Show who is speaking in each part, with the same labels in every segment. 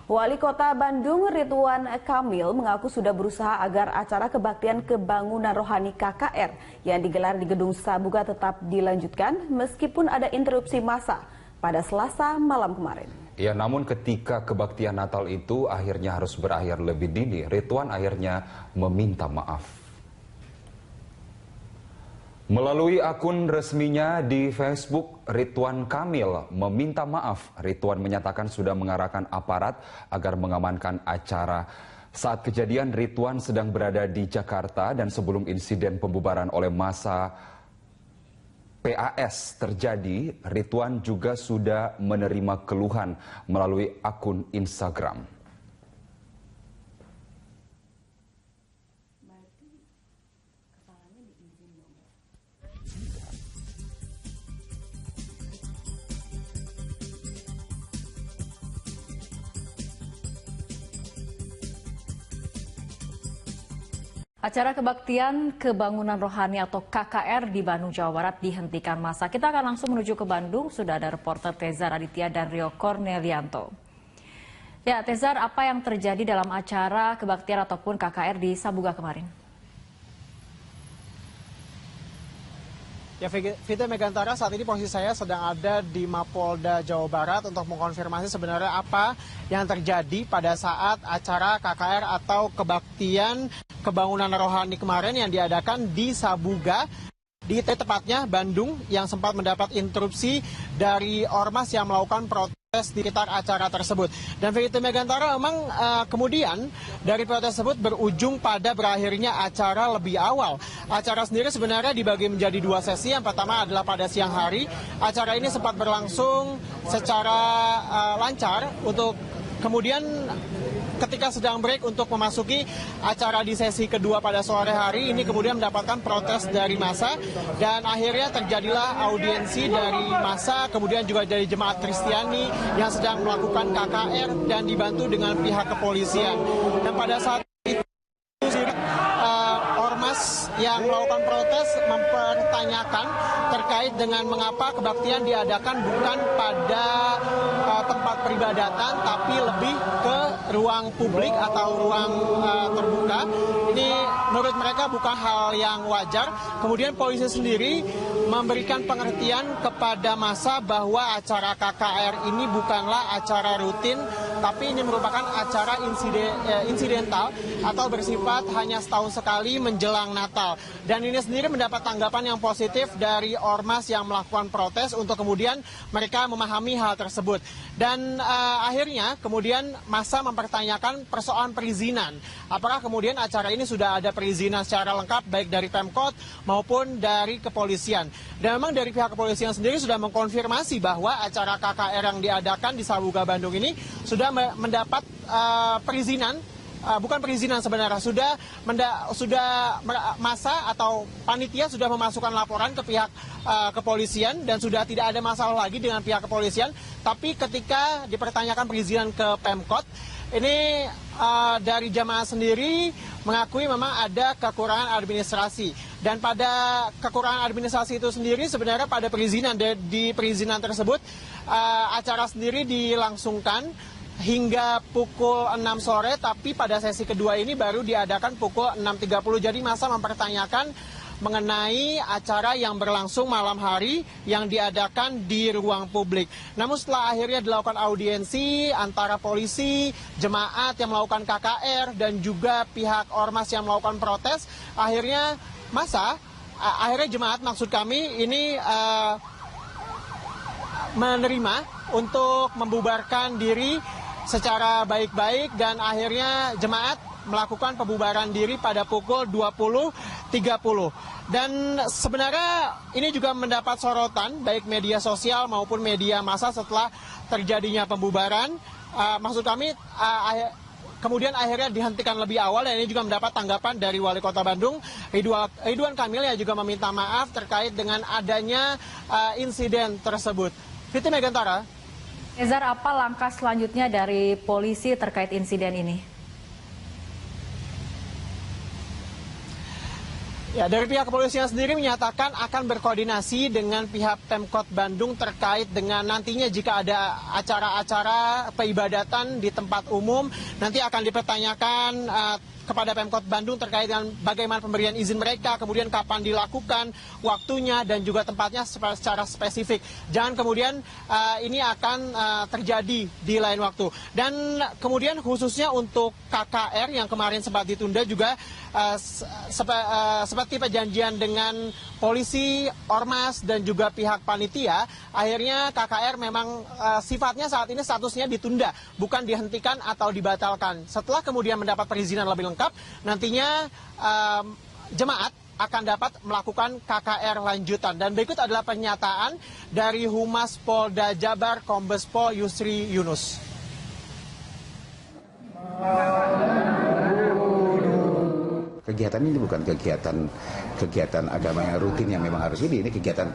Speaker 1: Wali Kota Bandung Ridwan Kamil mengaku sudah berusaha agar acara kebaktian kebangunan rohani KKR yang digelar di Gedung Sabuga tetap dilanjutkan meskipun ada interupsi massa pada Selasa malam kemarin.
Speaker 2: Ya, namun ketika kebaktian Natal itu akhirnya harus berakhir lebih dini, Ridwan akhirnya meminta maaf. Melalui akun resminya di Facebook, Ridwan Kamil meminta maaf. Ridwan menyatakan sudah mengarahkan aparat agar mengamankan acara. Saat kejadian, Ridwan sedang berada di Jakarta dan sebelum insiden pembubaran oleh massa PAS terjadi, Ridwan juga sudah menerima keluhan melalui akun Instagram.
Speaker 3: Acara kebaktian kebangunan rohani atau KKR di Bandung, Jawa Barat dihentikan massa. Kita akan langsung menuju ke Bandung. Sudah ada reporter Tezar Aditya dan Rio Cornelianto. Ya, Tezar, apa yang terjadi dalam acara kebaktian ataupun KKR di Sabuga kemarin?
Speaker 4: Ya, Vita Megantara, saat ini posisi saya sedang ada di Mapolda Jawa Barat untuk mengkonfirmasi sebenarnya apa yang terjadi pada saat acara KKR atau kebaktian kebangunan rohani kemarin yang diadakan di Sabuga, di tepatnya Bandung, yang sempat mendapat interupsi dari ormas yang melakukan protes di sekitar acara tersebut. Dan Vita Megantara, memang kemudian dari protes tersebut berujung pada berakhirnya acara lebih awal. Acara sendiri sebenarnya dibagi menjadi dua sesi. Yang pertama adalah pada siang hari. Acara ini sempat berlangsung secara lancar untuk kemudian ketika sedang break untuk memasuki acara di sesi kedua pada sore hari ini kemudian mendapatkan protes dari massa dan akhirnya terjadilah audiensi dari massa, kemudian juga dari jemaat Kristiani yang sedang melakukan KKR dan dibantu dengan pihak kepolisian. Dan pada saat itu ormas yang melakukan protes mempertanyakan terkait dengan mengapa kebaktian diadakan bukan pada tempat peribadatan tapi lebih ke ruang publik atau ruang terbuka. Ini menurut mereka bukan hal yang wajar. Kemudian polisi sendiri memberikan pengertian kepada massa bahwa acara KKR ini bukanlah acara rutin, tapi ini merupakan acara insidental atau bersifat hanya setahun sekali menjelang Natal. Dan ini sendiri mendapat tanggapan yang positif dari ormas yang melakukan protes untuk kemudian mereka memahami hal tersebut. Dan akhirnya kemudian massa mempertanyakan persoalan perizinan. Apakah kemudian acara ini sudah ada perizinan secara lengkap baik dari Pemkot maupun dari kepolisian. Dan memang dari pihak kepolisian sendiri sudah mengkonfirmasi bahwa acara KKR yang diadakan di Sabuga Bandung ini sudah mendapat perizinan. Bukan perizinan sebenarnya, sudah massa atau panitia sudah memasukkan laporan ke pihak kepolisian dan sudah tidak ada masalah lagi dengan pihak kepolisian. Tapi ketika dipertanyakan perizinan ke Pemkot, ini dari jamaah sendiri mengakui memang ada kekurangan administrasi. Dan pada kekurangan administrasi itu sendiri sebenarnya pada perizinan, di perizinan tersebut acara sendiri dilangsungkan hingga pukul 6 sore, tapi pada sesi kedua ini baru diadakan pukul 6.30. Jadi massa mempertanyakan mengenai acara yang berlangsung malam hari yang diadakan di ruang publik. Namun setelah akhirnya dilakukan audiensi antara polisi, jemaat yang melakukan KKR, dan juga pihak ormas yang melakukan protes, akhirnya jemaat maksud kami ini menerima untuk membubarkan diri secara baik-baik dan akhirnya jemaat melakukan pembubaran diri pada pukul 20.30. Dan sebenarnya ini juga mendapat sorotan baik media sosial maupun media massa setelah terjadinya pembubaran. Maksud kami kemudian akhirnya dihentikan lebih awal, dan ini juga mendapat tanggapan dari Wali Kota Bandung Ridwan Kamil yang juga meminta maaf terkait dengan adanya insiden tersebut. Vita Megantara.
Speaker 3: Tezar, apa langkah selanjutnya dari polisi terkait insiden ini?
Speaker 4: Ya, dari pihak kepolisian sendiri menyatakan akan berkoordinasi dengan pihak Pemkot Bandung terkait dengan nantinya jika ada acara-acara peribadatan di tempat umum, nanti akan dipertanyakan kepada Pemkot Bandung terkait dengan bagaimana pemberian izin mereka, kemudian kapan dilakukan, waktunya, dan juga tempatnya secara spesifik. Jangan kemudian ini akan terjadi di lain waktu. Dan kemudian khususnya untuk KKR yang kemarin sempat ditunda juga seperti perjanjian dengan polisi, ormas, dan juga pihak panitia, akhirnya KKR memang sifatnya saat ini statusnya ditunda, bukan dihentikan atau dibatalkan. Setelah kemudian mendapat perizinan lebih lengkap, nantinya jemaat akan dapat melakukan KKR lanjutan. Dan berikut adalah pernyataan dari Humas Polda Jabar Kombes Pol Yusri Yunus.
Speaker 5: Kegiatan ini bukan kegiatan agama yang rutin yang memang harus ini kegiatan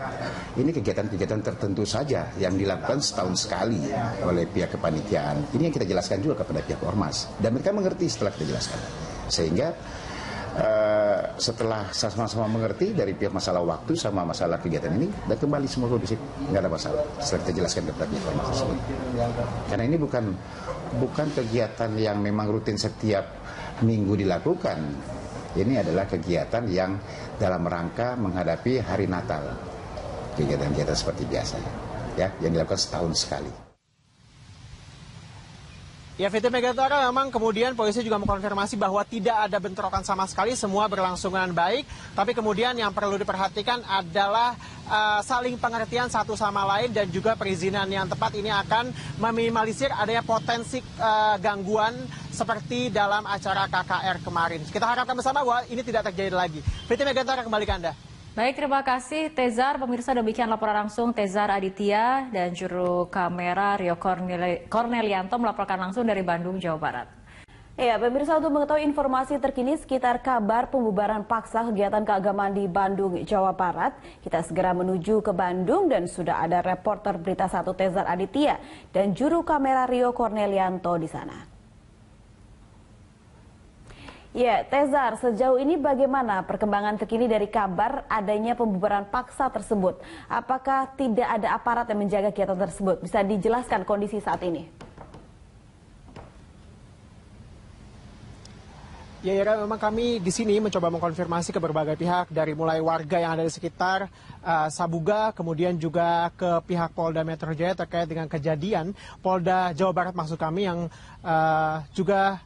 Speaker 5: tertentu saja yang dilakukan setahun sekali oleh pihak kepanitiaan. Ini yang kita jelaskan juga kepada pihak ormas dan mereka mengerti setelah kita jelaskan. Sehingga setelah sama-sama mengerti dari pihak masalah waktu sama masalah kegiatan ini dan kembali semua kondusif, nggak ada masalah setelah kita jelaskan kepada pihak ormas tersebut. Karena ini bukan kegiatan yang memang rutin setiap minggu dilakukan. Ini adalah kegiatan yang dalam rangka menghadapi hari Natal. Kegiatan-kegiatan seperti biasa, ya, yang dilakukan setahun sekali.
Speaker 4: Ya, VT Megatara memang kemudian polisi juga mengkonfirmasi bahwa tidak ada bentrokan sama sekali, semua berlangsung dengan baik. Tapi kemudian yang perlu diperhatikan adalah saling pengertian satu sama lain dan juga perizinan yang tepat ini akan meminimalisir adanya potensi gangguan seperti dalam acara KKR kemarin. Kita harapkan bersama bahwa ini tidak terjadi lagi. VT Megatara kembali ke Anda.
Speaker 3: Baik, terima kasih Tezar. Pemirsa, demikian laporan langsung Tezar Aditya dan juru kamera Rio Cornelianto melaporkan langsung dari Bandung, Jawa Barat.
Speaker 1: Ya, pemirsa, untuk mengetahui informasi terkini sekitar kabar pembubaran paksa kegiatan keagamaan di Bandung, Jawa Barat, kita segera menuju ke Bandung dan sudah ada reporter Berita 1 Tezar Aditya dan juru kamera Rio Cornelianto di sana. Ya, Tezar, sejauh ini bagaimana perkembangan terkini dari kabar adanya pembubaran paksa tersebut? Apakah tidak ada aparat yang menjaga kegiatan tersebut? Bisa dijelaskan kondisi saat ini?
Speaker 4: Ya, Ira, memang kami di sini mencoba mengkonfirmasi ke berbagai pihak, dari mulai warga yang ada di sekitar Sabuga, kemudian juga ke pihak Polda Metro Jaya terkait dengan kejadian Polda Jawa Barat maksud kami yang juga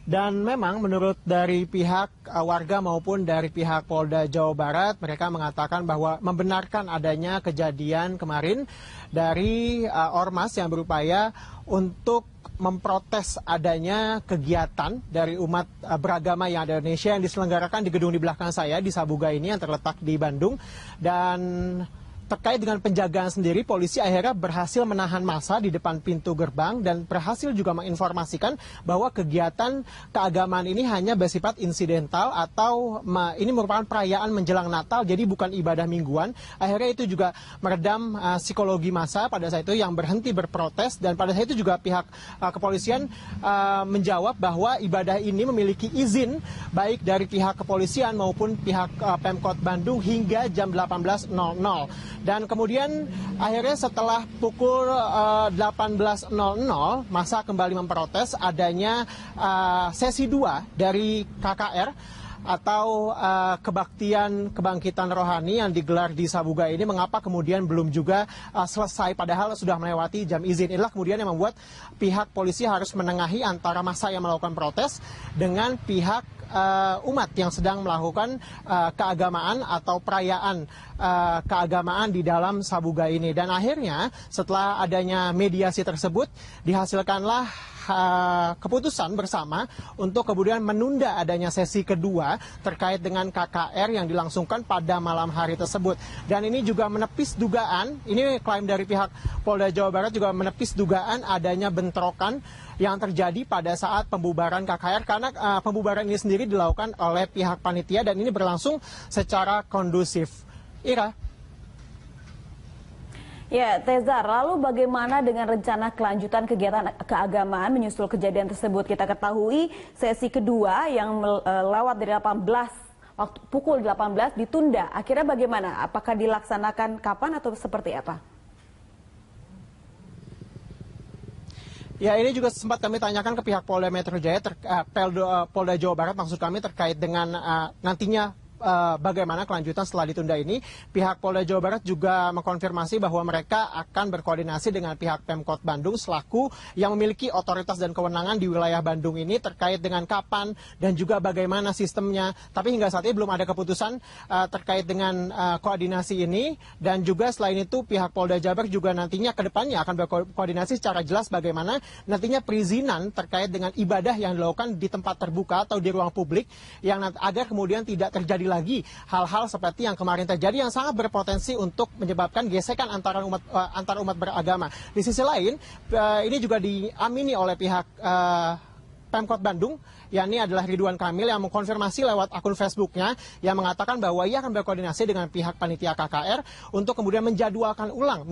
Speaker 4: dan memang menurut dari pihak warga maupun dari pihak Polda Jawa Barat, mereka mengatakan bahwa membenarkan adanya kejadian kemarin dari ormas yang berupaya untuk memprotes adanya kegiatan dari umat beragama yang ada di Indonesia yang diselenggarakan di gedung di belakang saya di Sabuga ini yang terletak di Bandung. Dan terkait dengan penjagaan sendiri, polisi akhirnya berhasil menahan massa di depan pintu gerbang dan berhasil juga menginformasikan bahwa kegiatan keagamaan ini hanya bersifat insidental atau ini merupakan perayaan menjelang Natal, jadi bukan ibadah mingguan. Akhirnya itu juga meredam psikologi massa pada saat itu yang berhenti berprotes, dan pada saat itu juga pihak kepolisian menjawab bahwa ibadah ini memiliki izin baik dari pihak kepolisian maupun pihak Pemkot Bandung hingga jam 18.00. Dan kemudian akhirnya setelah pukul 18.00 massa kembali memprotes adanya sesi 2 dari KKR atau kebaktian kebangkitan rohani yang digelar di Sabuga ini. Mengapa kemudian belum juga selesai padahal sudah melewati jam izin? Inilah kemudian yang membuat pihak polisi harus menengahi antara massa yang melakukan protes dengan pihak umat yang sedang melakukan keagamaan atau perayaan keagamaan di dalam Sabuga ini. Dan akhirnya setelah adanya mediasi tersebut dihasilkanlah keputusan bersama untuk kemudian menunda adanya sesi kedua terkait dengan KKR yang dilangsungkan pada malam hari tersebut. Dan ini juga menepis dugaan, ini klaim dari pihak Polda Jawa Barat juga menepis dugaan adanya bentrokan yang terjadi pada saat pembubaran KKR, karena pembubaran ini sendiri dilakukan oleh pihak panitia dan ini berlangsung secara kondusif. Ira.
Speaker 1: Ya, Tezar, lalu bagaimana dengan rencana kelanjutan kegiatan keagamaan menyusul kejadian tersebut? Kita ketahui sesi kedua yang lewat dari 18 waktu pukul 18 ditunda. Akhirnya bagaimana? Apakah dilaksanakan kapan atau seperti apa?
Speaker 4: Ya, ini juga sempat kami tanyakan ke pihak Polda Metro Jaya, Polda Jawa Barat maksud kami terkait dengan nantinya bagaimana kelanjutan setelah ditunda ini. Pihak Polda Jawa Barat juga mengkonfirmasi bahwa mereka akan berkoordinasi dengan pihak Pemkot Bandung selaku yang memiliki otoritas dan kewenangan di wilayah Bandung ini terkait dengan kapan dan juga bagaimana sistemnya. Tapi hingga saat ini belum ada keputusan terkait dengan koordinasi ini, dan juga selain itu pihak Polda Jabar juga nantinya ke depannya akan berkoordinasi secara jelas bagaimana nantinya perizinan terkait dengan ibadah yang dilakukan di tempat terbuka atau di ruang publik yang agar kemudian tidak terjadi lagi hal-hal seperti yang kemarin terjadi yang sangat berpotensi untuk menyebabkan gesekan antar umat beragama. Di sisi lain, ini juga diamini oleh pihak Pemkot Bandung, yakni adalah Ridwan Kamil yang mengkonfirmasi lewat akun Facebooknya yang mengatakan bahwa ia akan berkoordinasi dengan pihak panitia KKR untuk kemudian menjadwalkan ulang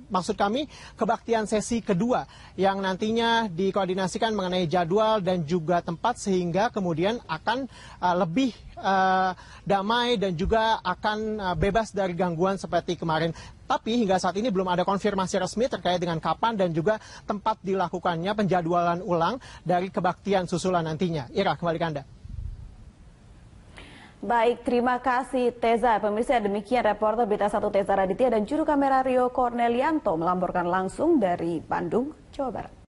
Speaker 4: maksud kami kebaktian sesi kedua yang nantinya dikoordinasikan mengenai jadwal dan juga tempat sehingga kemudian akan lebih damai dan juga akan bebas dari gangguan seperti kemarin. Tapi hingga saat ini belum ada konfirmasi resmi terkait dengan kapan dan juga tempat dilakukannya penjadwalan ulang dari kebaktian susulan nantinya. Ira, kembali ke Anda.
Speaker 1: Baik, terima kasih Teza. Pemirsa, demikian reporter Berita 1 Teza Raditya dan juru kamera Rio Cornelianto melaporkan langsung dari Bandung, Jawa Barat.